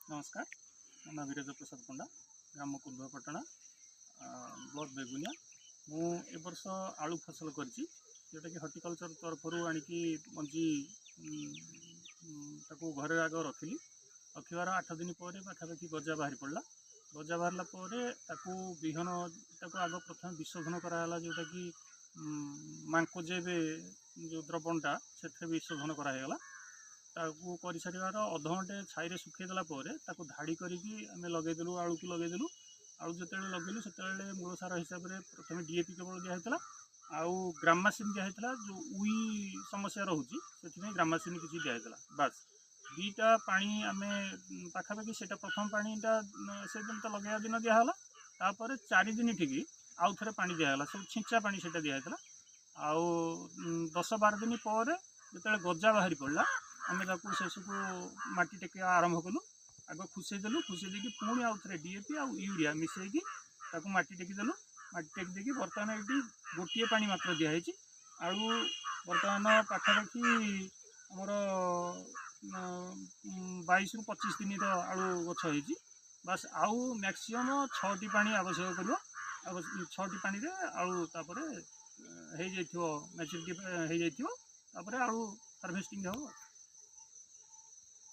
नमस्कार मो ना वीरेन्द्र प्रसाद पंडा ग्राम कुंभपटना ब्लॉक बेगुनिया मु ए वर्ष आलू फसल करची जोटा कि हॉर्टिकल्चर तरफ आणिकी मंजी ताको घरे आग रखिली रखार 8 दिन पर पाखापाखि गजा बाहरी पड़ा गजा बाहरला ताकू विहन ताको आग प्रथम विशोधन कराला जोटा कि मांकोजेब जो द्रवणटा से विशोधन कराला ताकू कर सार अध घंटे छाई सुखईदेला ताकू धाड़ी करिकी आमे लगेदेलु आलू को लगेदेलु आलू जो लगेलु से मूल सार हिसाब से प्रथम डीएपी केवल दिखाई आउ ग्रामासीन दिखाई जो उई समस्या रोचे से ग्रामासीन किसी दिखाई बास दुईटा पानी आम पाखापाखि से प्रथम पानीटा से दिन तो लगेगा दिन दिहला तापर 4 दिन ठीक आउ थे पा दिहला सब छिंचा पानी से दिखाई आउ 10-12 दिन पर जो गजा बाहरी पड़ा आम शेष को माटी टेक आरंभ कलु आग खुसईदेलु खुसईदे पुणी आउ थे डीएपी आउ यूरिया मिसईकी माटी टेकिदेलु माटी टेक देकी बर्तमान ये गोटे पानी मात्र दिखाई आलू बर्तमान पाखापाखि आमर 22 ରୁ 25 दिन आलू गछ हो बस आउ मैक्सिमम 6टी पानी आवश्यक कर 6टी पानी रे आलू तापर हो मैच्योरिटी हो आलू हार्वेस्टिंग हो।